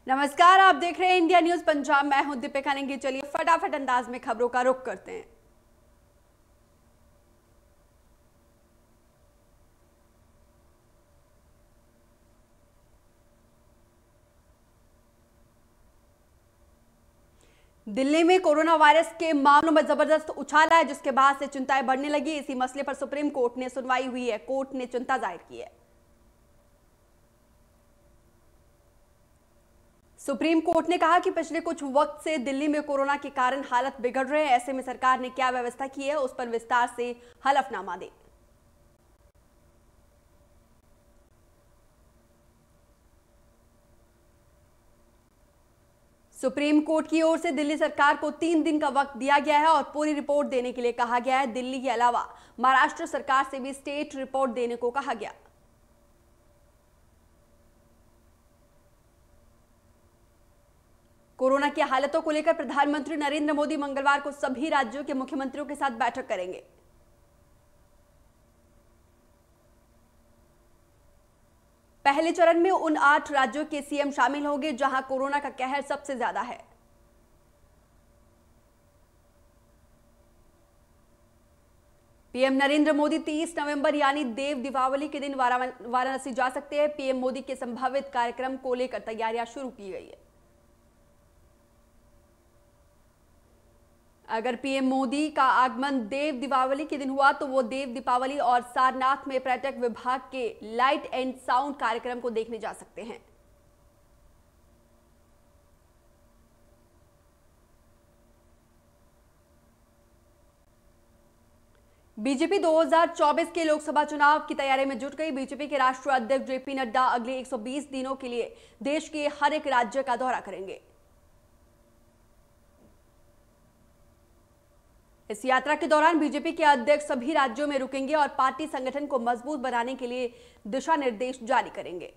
नमस्कार, आप देख रहे हैं इंडिया न्यूज पंजाब। मैं हूं दीपिका नेगी। चलिए फटाफट अंदाज में खबरों का रुख करते हैं। दिल्ली में कोरोना वायरस के मामलों में जबरदस्त उछाल है, जिसके बाद से चिंताएं बढ़ने लगी। इसी मसले पर सुप्रीम कोर्ट ने सुनवाई हुई है। कोर्ट ने चिंता जाहिर की है। सुप्रीम कोर्ट ने कहा कि पिछले कुछ वक्त से दिल्ली में कोरोना के कारण हालत बिगड़ रहे हैं। ऐसे में सरकार ने क्या व्यवस्था की है, उस पर विस्तार से हलफनामा दे। सुप्रीम कोर्ट की ओर से दिल्ली सरकार को 3 दिन का वक्त दिया गया है और पूरी रिपोर्ट देने के लिए कहा गया है। दिल्ली के अलावा महाराष्ट्र सरकार से भी स्टेट रिपोर्ट देने को कहा गया। कोरोना की हालतों को लेकर प्रधानमंत्री नरेंद्र मोदी मंगलवार को सभी राज्यों के मुख्यमंत्रियों के साथ बैठक करेंगे। पहले चरण में उन 8 राज्यों के सीएम शामिल होंगे जहां कोरोना का कहर सबसे ज्यादा है। पीएम नरेंद्र मोदी 30 नवंबर यानी देव दीपावली के दिन वाराणसी जा सकते हैं। पीएम मोदी के संभावित कार्यक्रम को लेकर तैयारियां शुरू की गई है। अगर पीएम मोदी का आगमन देव दीपावली के दिन हुआ तो वो देव दीपावली और सारनाथ में पर्यटक विभाग के लाइट एंड साउंड कार्यक्रम को देखने जा सकते हैं। बीजेपी 2024 के लोकसभा चुनाव की तैयारी में जुट गई। बीजेपी के राष्ट्रीय अध्यक्ष जेपी नड्डा अगले 120 दिनों के लिए देश के हर एक राज्य का दौरा करेंगे। इस यात्रा के दौरान बीजेपी के अध्यक्ष सभी राज्यों में रुकेंगे और पार्टी संगठन को मजबूत बनाने के लिए दिशा निर्देश जारी करेंगे।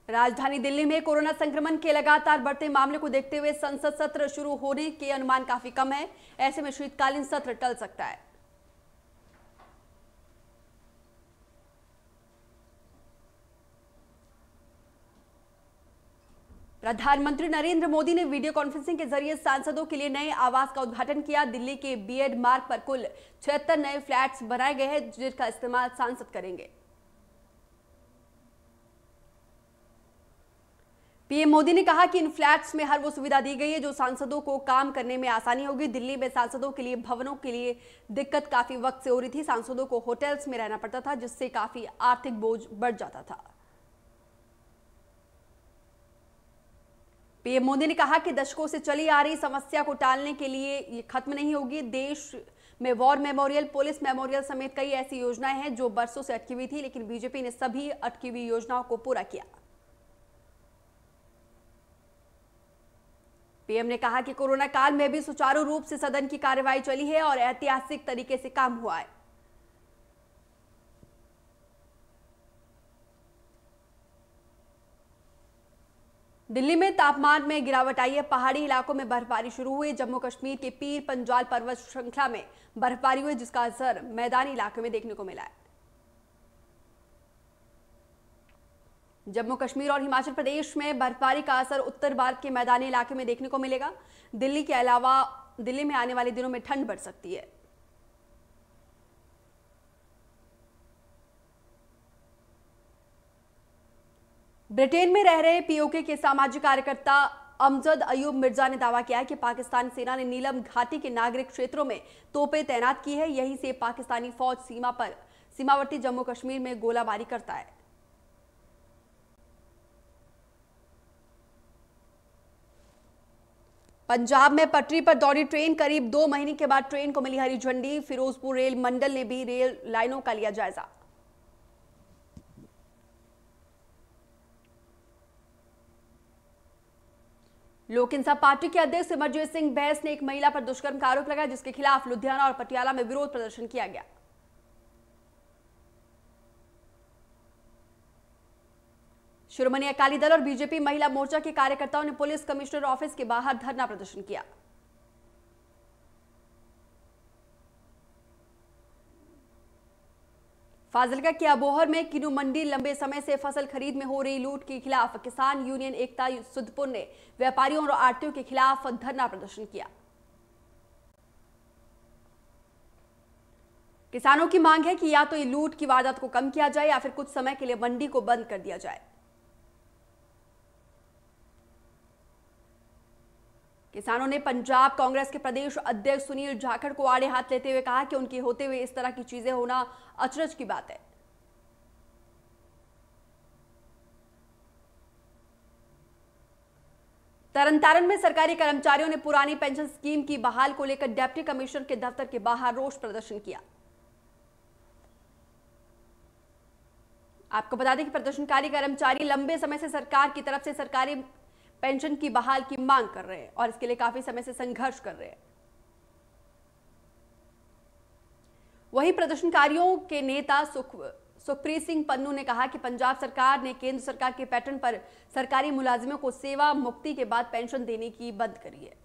राजधानी दिल्ली में कोरोना संक्रमण के लगातार बढ़ते मामले को देखते हुए संसद सत्र शुरू होने के अनुमान काफी कम है। ऐसे में शीतकालीन सत्र टल सकता है। प्रधानमंत्री नरेंद्र मोदी ने वीडियो कॉन्फ्रेंसिंग के जरिए सांसदों के लिए नए आवास का उद्घाटन किया। दिल्ली के बीएड मार्ग पर कुल 76 नए फ्लैट्स बनाए गए हैं, जिसका इस्तेमाल सांसद करेंगे। पीएम मोदी ने कहा कि इन फ्लैट्स में हर वो सुविधा दी गई है जो सांसदों को काम करने में आसानी होगी। दिल्ली में सांसदों के लिए भवनों के लिए दिक्कत काफी वक्त से हो रही थी। सांसदों को होटल्स में रहना पड़ता था, जिससे काफी आर्थिक बोझ बढ़ जाता था। पीएम मोदी ने कहा कि दशकों से चली आ रही समस्या को टालने के लिए ये खत्म नहीं होगी। देश में वॉर मेमोरियल, पुलिस मेमोरियल समेत कई ऐसी योजनाएं हैं जो बरसों से अटकी हुई थी, लेकिन बीजेपी ने सभी अटकी हुई योजनाओं को पूरा किया। पीएम ने कहा कि कोरोना काल में भी सुचारू रूप से सदन की कार्यवाही चली है और ऐतिहासिक तरीके से काम हुआ है। दिल्ली में तापमान में गिरावट आई है। पहाड़ी इलाकों में बर्फबारी शुरू हुई। जम्मू कश्मीर के पीर पंजाल पर्वत श्रृंखला में बर्फबारी हुई, जिसका असर मैदानी इलाके में देखने को मिला है। जम्मू कश्मीर और हिमाचल प्रदेश में बर्फबारी का असर उत्तर भारत के मैदानी इलाके में देखने को मिलेगा। दिल्ली के अलावा दिल्ली में आने वाले दिनों में ठंड बढ़ सकती है। ब्रिटेन में रह रहे पीओके के सामाजिक कार्यकर्ता अमजद अयूब मिर्जा ने दावा किया है कि पाकिस्तान सेना ने नीलम घाटी के नागरिक क्षेत्रों में तोपें तैनात की है। यहीं से पाकिस्तानी फौज सीमावर्ती जम्मू कश्मीर में गोलाबारी करता है। पंजाब में पटरी पर दौड़ी ट्रेन, करीब 2 महीने के बाद ट्रेन को मिली हरी झंडी। फिरोजपुर रेल मंडल ने भी रेल लाइनों का लिया जायजा। लोक इंसाफ पार्टी के अध्यक्ष सिमरजीत सिंह बैंस ने एक महिला पर दुष्कर्म का आरोप लगाया, जिसके खिलाफ लुधियाना और पटियाला में विरोध प्रदर्शन किया गया। शिरोमणि अकाली दल और बीजेपी महिला मोर्चा के कार्यकर्ताओं ने पुलिस कमिश्नर ऑफिस के बाहर धरना प्रदर्शन किया। फाजिल्का के अबोहर में किन्नू मंडी लंबे समय से फसल खरीद में हो रही लूट के खिलाफ किसान यूनियन एकता सुदपुर ने व्यापारियों और आढ़तियों के खिलाफ धरना प्रदर्शन किया। किसानों की मांग है कि या तो ये लूट की वारदात को कम किया जाए या फिर कुछ समय के लिए मंडी को बंद कर दिया जाए। किसानों ने पंजाब कांग्रेस के प्रदेश अध्यक्ष सुनील जाखड़ को आड़े हाथ लेते हुए कहा कि उनके होते हुए इस तरह की चीजें होना अचरज की बात है। तरनतारन में सरकारी कर्मचारियों ने पुरानी पेंशन स्कीम की बहाल को लेकर डिप्टी कमिश्नर के दफ्तर के बाहर रोष प्रदर्शन किया। आपको बता दें कि प्रदर्शनकारी कर्मचारी लंबे समय से सरकार की तरफ से सरकारी पेंशन की बहाल की मांग कर रहे हैं और इसके लिए काफी समय से संघर्ष कर रहे हैं। वहीं प्रदर्शनकारियों के नेता सुखप्रीत सिंह पन्नू ने कहा कि पंजाब सरकार ने केंद्र सरकार के पैटर्न पर सरकारी मुलाजिमों को सेवा मुक्ति के बाद पेंशन देने की बंद करी है।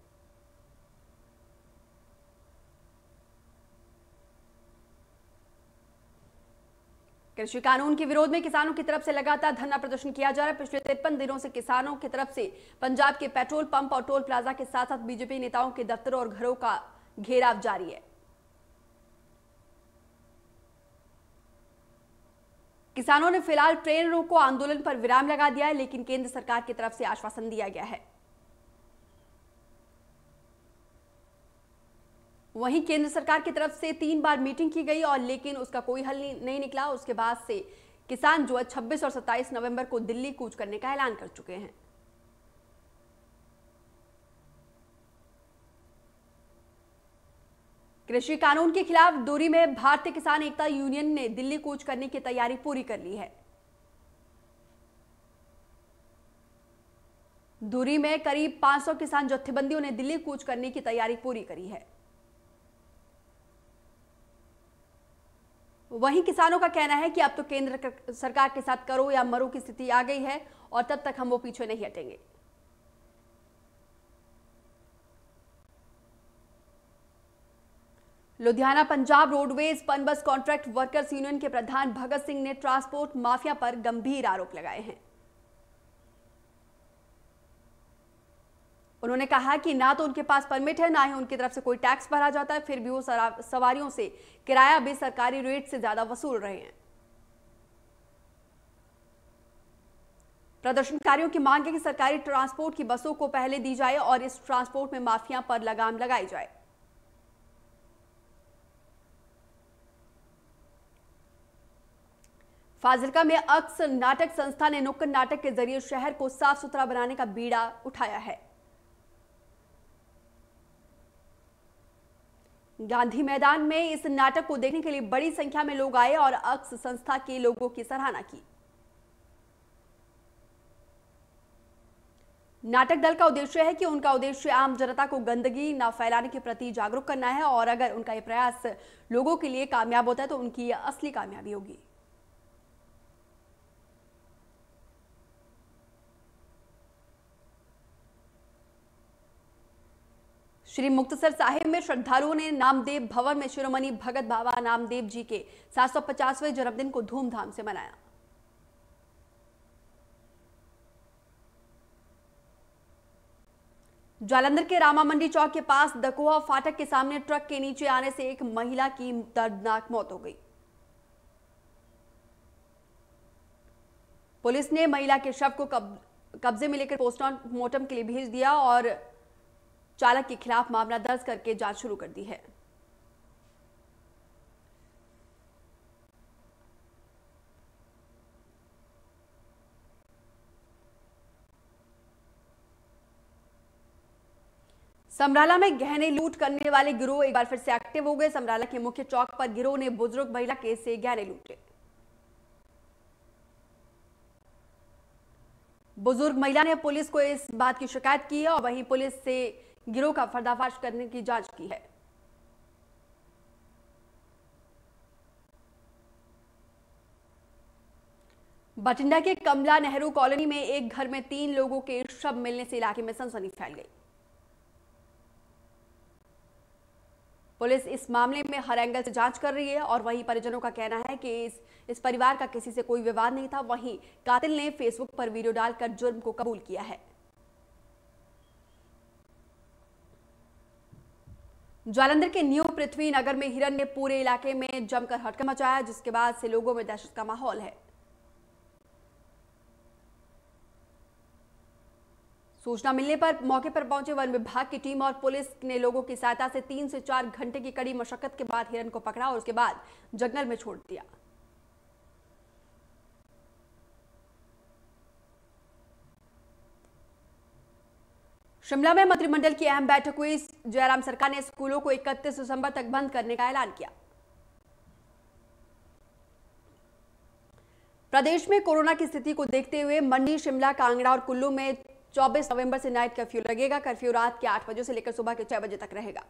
कृषि कानून के विरोध में किसानों की तरफ से लगातार धरना प्रदर्शन किया जा रहा है। पिछले 53 दिनों से किसानों की तरफ से पंजाब के पेट्रोल पंप और टोल प्लाजा के साथ साथ बीजेपी नेताओं के दफ्तरों और घरों का घेराव जारी है। किसानों ने फिलहाल ट्रेन रोको आंदोलन पर विराम लगा दिया है, लेकिन केंद्र सरकार की तरफ से आश्वासन दिया गया है। वहीं केंद्र सरकार की तरफ से 3 बार मीटिंग की गई और लेकिन उसका कोई हल नहीं निकला। उसके बाद से किसान जो है 26 और 27 नवंबर को दिल्ली कूच करने का ऐलान कर चुके हैं। कृषि कानून के खिलाफ दूरी में भारतीय किसान एकता यूनियन ने दिल्ली कूच करने की तैयारी पूरी कर ली है। दूरी में करीब 500 किसान जत्थेबंदियों ने दिल्ली कूच करने की तैयारी पूरी करी है। वहीं किसानों का कहना है कि अब तो केंद्र सरकार के साथ करो या मरो की स्थिति आ गई है और तब तक हम वो पीछे नहीं हटेंगे। Ludhiana Punjab roadways PUNBUS contract workers union के प्रधान भगत सिंह ने ट्रांसपोर्ट माफिया पर गंभीर आरोप लगाए हैं। उन्होंने कहा कि ना तो उनके पास परमिट है, ना ही उनकी तरफ से कोई टैक्स भरा जाता है, फिर भी वो सवारियों से किराया भी सरकारी रेट से ज्यादा वसूल रहे हैं। प्रदर्शनकारियों की मांग है कि सरकारी ट्रांसपोर्ट की बसों को पहले दी जाए और इस ट्रांसपोर्ट में माफिया पर लगाम लगाई जाए। फाजिल्का में अक्स नाटक संस्था ने नुक्कड़ नाटक के जरिए शहर को साफ सुथरा बनाने का बीड़ा उठाया है। गांधी मैदान में इस नाटक को देखने के लिए बड़ी संख्या में लोग आए और अक्स संस्था के लोगों की सराहना की। नाटक दल का उद्देश्य है कि उनका उद्देश्य आम जनता को गंदगी न फैलाने के प्रति जागरूक करना है और अगर उनका यह प्रयास लोगों के लिए कामयाब होता है तो उनकी यह असली कामयाबी होगी। श्री मुक्तसर साहिब में श्रद्धालुओं ने नामदेव भवन में शिरोमणि भगत बाबा नामदेव जी के 750वें जन्मदिन को धूमधाम से मनाया। जालंधर के रामा मंडी चौक के पास दकोहा फाटक के सामने ट्रक के नीचे आने से एक महिला की दर्दनाक मौत हो गई। पुलिस ने महिला के शव को कब्जे में लेकर पोस्टमार्टम के लिए भेज दिया और चालक के खिलाफ मामला दर्ज करके जांच शुरू कर दी है। समराला में गहने लूट करने वाले गिरोह एक बार फिर से एक्टिव हो गए। समराला के मुख्य चौक पर गिरोह ने बुजुर्ग महिला के से गहने लूटे। बुजुर्ग महिला ने पुलिस को इस बात की शिकायत की है और वहीं पुलिस से गिरोह का पर्दाफाश करने की जांच की है। बठिंडा के कमला नेहरू कॉलोनी में एक घर में 3 लोगों के शव मिलने से इलाके में सनसनी फैल गई। पुलिस इस मामले में हर एंगल से जांच कर रही है और वहीं परिजनों का कहना है कि इस परिवार का किसी से कोई विवाद नहीं था। वहीं कातिल ने फेसबुक पर वीडियो डालकर जुर्म को कबूल किया है। जालंधर के न्यू पृथ्वी नगर में हिरन ने पूरे इलाके में जमकर हड़कंप मचाया, जिसके बाद से लोगों में दहशत का माहौल है। सूचना मिलने पर मौके पर पहुंचे वन विभाग की टीम और पुलिस ने लोगों की सहायता से 3 से 4 घंटे की कड़ी मशक्कत के बाद हिरन को पकड़ा और उसके बाद जंगल में छोड़ दिया। शिमला में मंत्रिमंडल की अहम बैठक हुई। जयराम सरकार ने स्कूलों को 31 दिसंबर तक बंद करने का ऐलान किया। प्रदेश में कोरोना की स्थिति को देखते हुए मंडी, शिमला, कांगड़ा और कुल्लू में 24 नवंबर से नाइट कर्फ्यू लगेगा। कर्फ्यू रात के 8 बजे से लेकर सुबह के 6 बजे तक रहेगा।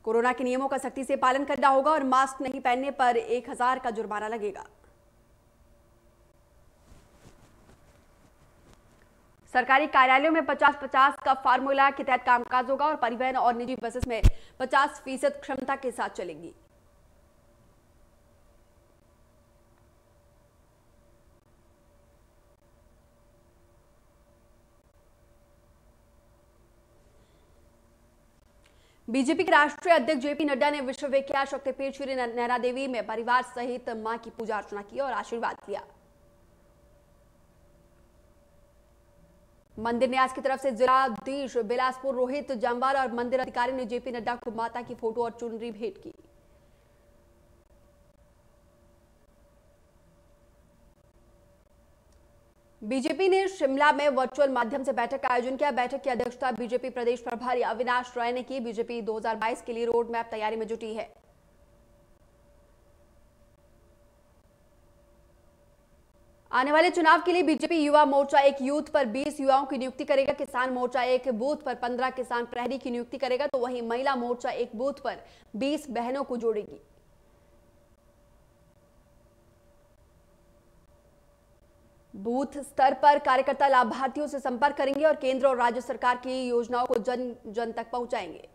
कोरोना के नियमों का सख्ती से पालन करना होगा और मास्क नहीं पहनने पर 1000 का जुर्माना लगेगा। सरकारी कार्यालयों में 50-50 का फार्मूला के तहत कामकाज होगा और परिवहन और निजी बसेस में 50% क्षमता के साथ चलेंगी। बीजेपी के राष्ट्रीय अध्यक्ष जेपी नड्डा ने विश्वविख्यात शक्तिपीठ श्री नैना देवी में परिवार सहित मां की पूजा अर्चना की और आशीर्वाद लिया। मंदिर न्यास की तरफ से जिलाधीश बिलासपुर रोहित जम्वाल और मंदिर अधिकारी ने जेपी नड्डा को माता की फोटो और चुनरी भेंट की। बीजेपी ने शिमला में वर्चुअल माध्यम से बैठक का आयोजन किया। बैठक की अध्यक्षता बीजेपी प्रदेश प्रभारी अविनाश राय ने की। बीजेपी 2022 के लिए रोड मैप तैयारी में जुटी है। आने वाले चुनाव के लिए बीजेपी युवा मोर्चा एक यूथ पर 20 युवाओं की नियुक्ति करेगा। किसान मोर्चा एक बूथ पर 15 किसान प्रहरी की नियुक्ति करेगा, तो वहीं महिला मोर्चा एक बूथ पर 20 बहनों को जोड़ेगी। बूथ स्तर पर कार्यकर्ता लाभार्थियों से संपर्क करेंगे और केंद्र और राज्य सरकार की योजनाओं को जन जन तक पहुंचाएंगे।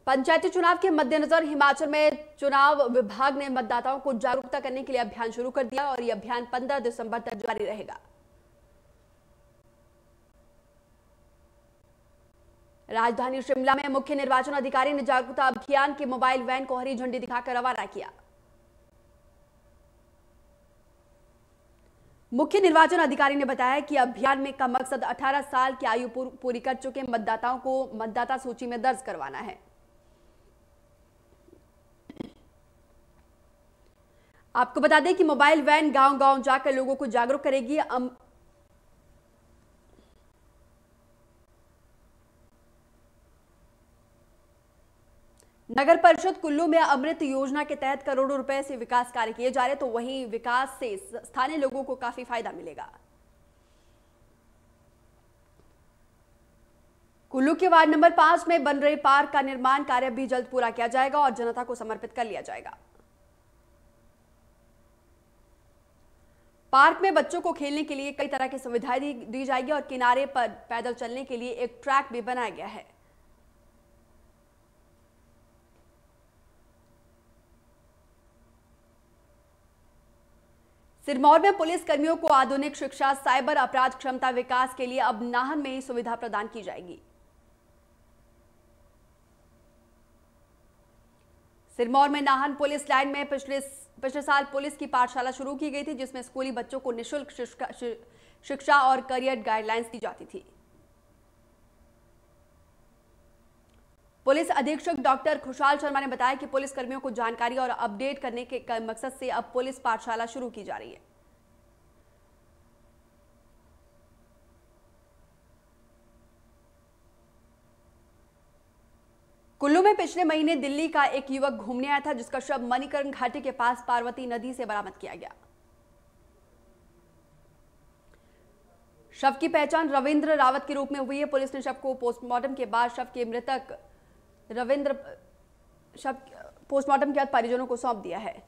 पंचायती चुनाव के मद्देनजर हिमाचल में चुनाव विभाग ने मतदाताओं को जागरूकता करने के लिए अभियान शुरू कर दिया और यह अभियान 15 दिसंबर तक जारी रहेगा। राजधानी शिमला में मुख्य निर्वाचन अधिकारी ने जागरूकता अभियान के मोबाइल वैन को हरी झंडी दिखाकर रवाना किया। मुख्य निर्वाचन अधिकारी ने बताया कि अभियान में का मकसद 18 साल की आयु पूरी कर चुके मतदाताओं को मतदाता सूची में दर्ज करवाना है। आपको बता दें कि मोबाइल वैन गांव-गांव जाकर लोगों को जागरूक करेगी। नगर परिषद कुल्लू में अमृत योजना के तहत करोड़ों रुपए से विकास कार्य किए जा रहे, तो वहीं विकास से स्थानीय लोगों को काफी फायदा मिलेगा। कुल्लू के वार्ड नंबर 5 में बन रहे पार्क का निर्माण कार्य भी जल्द पूरा किया जाएगा और जनता को समर्पित कर लिया जाएगा। पार्क में बच्चों को खेलने के लिए कई तरह की सुविधाएं दी जाएगी और किनारे पर पैदल चलने के लिए एक ट्रैक भी बनाया गया है। सिरमौर में पुलिस कर्मियों को आधुनिक शिक्षा, साइबर अपराध क्षमता विकास के लिए अब नाहन में ही सुविधा प्रदान की जाएगी। सिरमौर में नाहन पुलिस लाइन में पिछले साल पुलिस की पाठशाला शुरू की गई थी, जिसमें स्कूली बच्चों को निःशुल्क शिक्षा और करियर गाइडलाइंस दी जाती थी। पुलिस अधीक्षक डॉक्टर खुशहाल शर्मा ने बताया कि पुलिस कर्मियों को जानकारी और अपडेट करने के मकसद से अब पुलिस पाठशाला शुरू की जा रही है। कुल्लू में पिछले महीने दिल्ली का एक युवक घूमने आया था, जिसका शव मणिकर्ण घाटी के पास पार्वती नदी से बरामद किया गया। शव की पहचान रविंद्र रावत के रूप में हुई है। पुलिस ने शव को पोस्टमार्टम के बाद पोस्टमार्टम के बाद परिजनों को सौंप दिया है।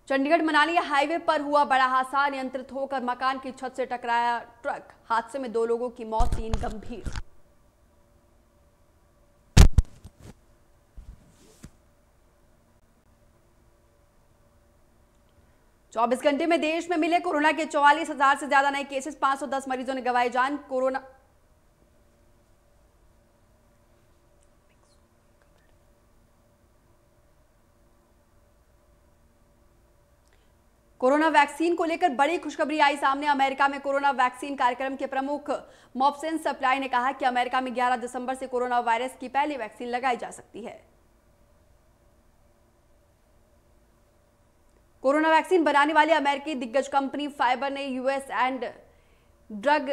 चंडीगढ़ मनाली हाईवे पर हुआ बड़ा हादसा। नियंत्रित होकर मकान की छत से टकराया ट्रक। हादसे में 2 लोगों की मौत, 3 गंभीर। चौबीस घंटे में देश में मिले कोरोना के 44,000 से ज्यादा नए केसेस। 510 मरीजों ने गंवाई जान। कोरोना वैक्सीन को लेकर बड़ी खुशखबरी आई सामने। अमेरिका में कोरोना वैक्सीन कार्यक्रम के प्रमुख मॉपसन सप्लाई ने कहा कि अमेरिका में 11 दिसंबर से कोरोना वायरस की पहली वैक्सीन लगाई जा सकती है। कोरोना वैक्सीन बनाने वाली अमेरिकी दिग्गज कंपनी फाइबर ने यूएस एंड ड्रग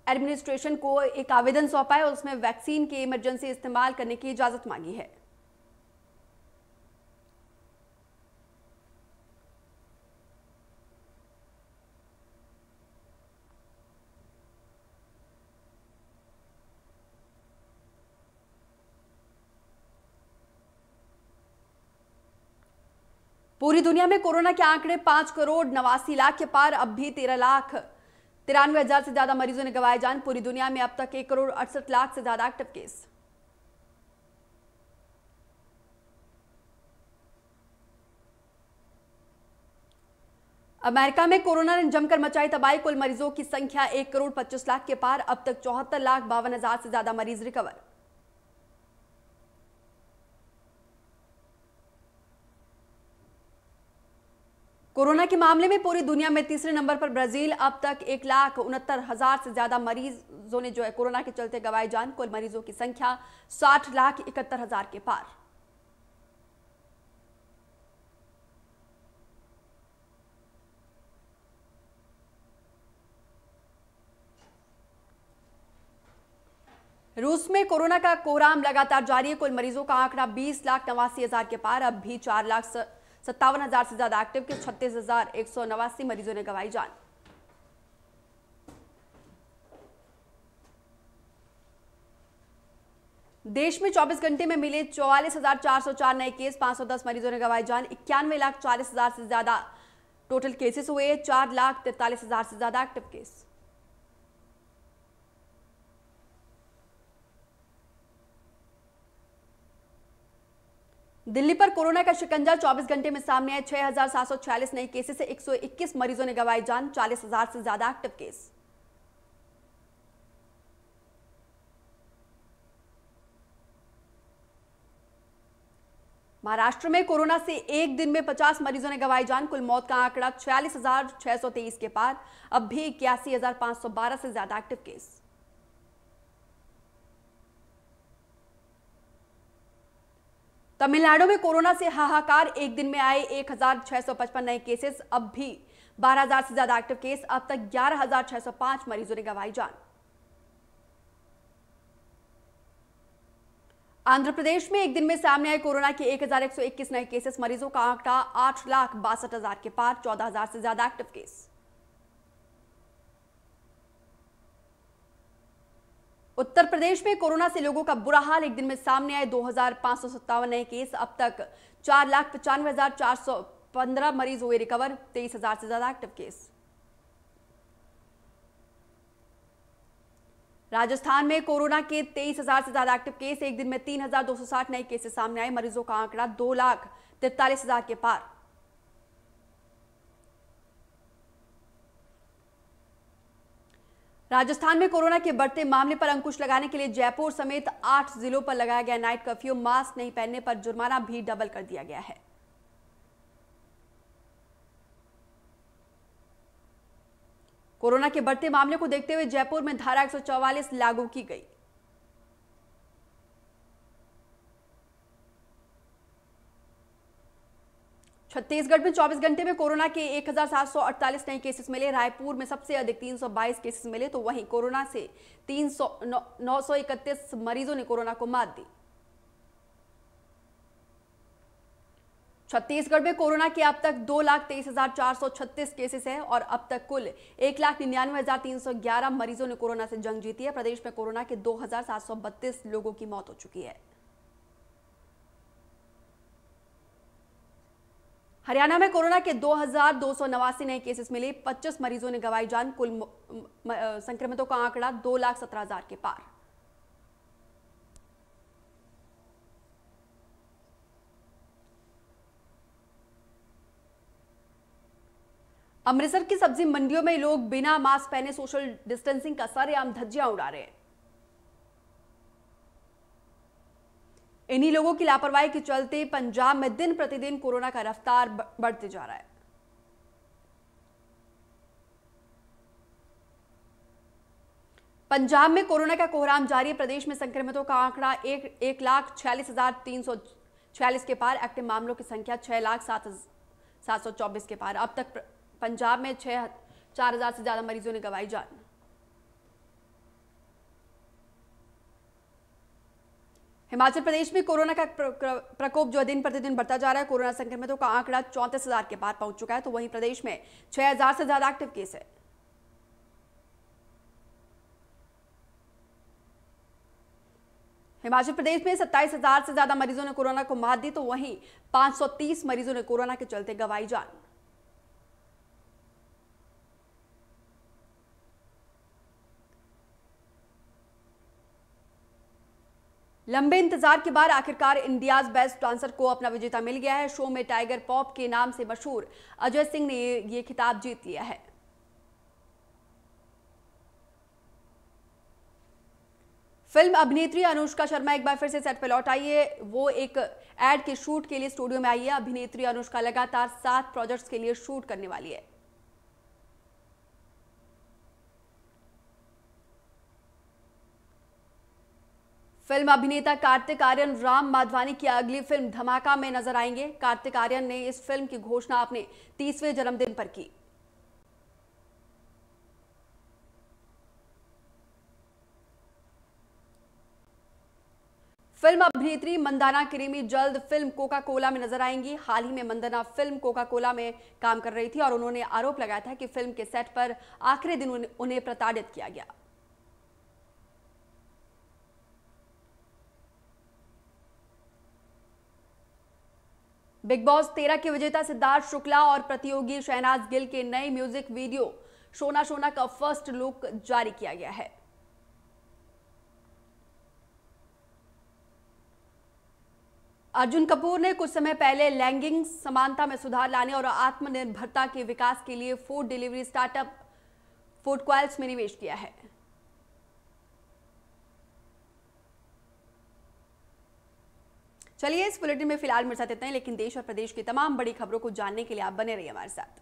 एडमिनिस्ट्रेशन को एक आवेदन सौंपा है। उसमें वैक्सीन के इमरजेंसी इस्तेमाल करने की इजाजत मांगी है। पूरी दुनिया में कोरोना के आंकड़े 5,89,00,000 के पार। अब भी 13,93,000 से ज्यादा मरीजों ने गंवाए जान। पूरी दुनिया में अब तक 1,68,00,000 से ज्यादा एक्टिव केस। अमेरिका में कोरोना ने जमकर मचाई तबाही। कुल मरीजों की संख्या 1,25,00,000 के पार। अब तक 74,52,000 से ज्यादा मरीज रिकवर। कोरोना के मामले में पूरी दुनिया में तीसरे नंबर पर ब्राजील। अब तक 1,69,000 से ज्यादा मरीजों ने कोरोना के चलते गंवाई जान। कुल मरीजों की संख्या 60,71,000 के पार। रूस में कोरोना का कोहराम लगातार जारी है। कुल मरीजों का आंकड़ा 20,89,000 के पार। अब भी 4,57,000 से ज्यादा एक्टिव के 36,189 मरीजों ने गंवाई जान। देश में 24 घंटे में मिले 44,404 नए केस। 510 मरीजों ने गंवाई जान। 91,40,000 से ज्यादा टोटल केसेस हुए। 4,43,000 से ज्यादा एक्टिव केस। दिल्ली पर कोरोना का शिकंजा 24 घंटे में सामने आए। 6,746 नए केसेस से 121 मरीजों ने गंवाई जान। 40,000 से ज्यादा एक्टिव केस। महाराष्ट्र में कोरोना से एक दिन में 50 मरीजों ने गंवाई जान। कुल मौत का आंकड़ा 46,623 के पार। अब भी 81,512 से ज्यादा एक्टिव केस। तमिलनाडु में कोरोना से हाहाकार। एक दिन में आए 1,655 नए केसेस। अब भी 12,000 से ज्यादा एक्टिव केस। अब तक 11,605 मरीजों ने गंवाई जान। आंध्र प्रदेश में एक दिन में सामने आए कोरोना के 1,121 नए केसेस। मरीजों का आंकड़ा 8,62,000 के पार। 14,000 से ज्यादा एक्टिव केस। उत्तर प्रदेश में कोरोना से लोगों का बुरा हाल। एक दिन में सामने आए 2,557 नए केस। अब तक 4,95,415 मरीज हुए रिकवर। 23,000 से ज्यादा एक्टिव केस। राजस्थान में कोरोना के 23,000 से ज्यादा एक्टिव केस। एक दिन में 3,260 नए केसेस सामने आए। मरीजों का आंकड़ा 2,43,000 के पार। राजस्थान में कोरोना के बढ़ते मामले पर अंकुश लगाने के लिए जयपुर समेत 8 जिलों पर लगाया गया नाइट कर्फ्यू। मास्क नहीं पहनने पर जुर्माना भी डबल कर दिया गया है। कोरोना के बढ़ते मामले को देखते हुए जयपुर में धारा 144 लागू की गई। छत्तीसगढ़ में 24 घंटे में कोरोना के 1,748 नए केसेस मिले। रायपुर में सबसे अधिक 322 केसेस मिले, तो वहीं कोरोना से 931 मरीजों ने कोरोना को मात दी। छत्तीसगढ़ में कोरोना के अब तक 2,23,436 केसेस हैं और अब तक कुल 1,99,311 मरीजों ने कोरोना से जंग जीती है। प्रदेश में कोरोना के 2,732 लोगों की मौत हो चुकी है। हरियाणा में कोरोना के 2,289 नए केसेस मिले, 25 मरीजों ने गंवाई जान। कुल संक्रमितों का आंकड़ा 2,17,000 के पार। अमृतसर की सब्जी मंडियों में लोग बिना मास्क पहने सोशल डिस्टेंसिंग का सरेआम धज्जियां उड़ा रहे हैं। इन्हीं लोगों की लापरवाही के चलते पंजाब में दिन प्रतिदिन कोरोना का रफ्तार बढ़ते जा रहा है। पंजाब में कोरोना का कोहराम जारी है। प्रदेश में संक्रमितों का आंकड़ा 1,46,346 के पार। एक्टिव मामलों की संख्या 6,07,724 के पार। अब तक पंजाब में 4,000 से ज्यादा मरीजों ने गंवाई जान। हिमाचल प्रदेश में कोरोना का प्रकोप जो दिन प्रतिदिन बढ़ता जा रहा है। कोरोना संक्रमितों का आंकड़ा 34,000 के पार पहुंच चुका है, तो वहीं प्रदेश में 6,000 से ज्यादा एक्टिव केस है। हिमाचल प्रदेश में 27,000 से ज्यादा मरीजों ने कोरोना को मात दी, तो वहीं 530 मरीजों ने कोरोना के चलते गंवाई जान। लंबे इंतजार के बाद आखिरकार इंडियाज बेस्ट डांसर को अपना विजेता मिल गया है। शो में टाइगर पॉप के नाम से मशहूर अजय सिंह ने ये खिताब जीत लिया है। फिल्म अभिनेत्री अनुष्का शर्मा एक बार फिर से सेट पर लौट आई है। वो एक एड के शूट के लिए स्टूडियो में आई है। अभिनेत्री अनुष्का लगातार 7 प्रोजेक्ट्स के लिए शूट करने वाली है। फिल्म अभिनेता कार्तिक आर्यन राम माधवानी की अगली फिल्म धमाका में नजर आएंगे। कार्तिक आर्यन ने इस फिल्म की घोषणा अपने 30वें जन्मदिन पर की। फिल्म अभिनेत्री मंदाना किरीमी जल्द फिल्म कोका कोला में नजर आएंगी। हाल ही में मंदाना फिल्म कोका कोला में काम कर रही थी और उन्होंने आरोप लगाया था कि फिल्म के सेट पर आखिरी दिन उन्हें प्रताड़ित किया गया। बिग बॉस 13 के विजेता सिद्धार्थ शुक्ला और प्रतियोगी शहनाज गिल के नए म्यूजिक वीडियो शोना शोना का फर्स्ट लुक जारी किया गया है। अर्जुन कपूर ने कुछ समय पहले लैंगिक समानता में सुधार लाने और आत्मनिर्भरता के विकास के लिए फूड डिलीवरी स्टार्टअप फूडक्वाल्स में निवेश किया है। चलिए इस बुलेटिन में फिलहाल मेरे साथ इतना ही, लेकिन देश और प्रदेश की तमाम बड़ी खबरों को जानने के लिए आप बने रहिए हमारे साथ।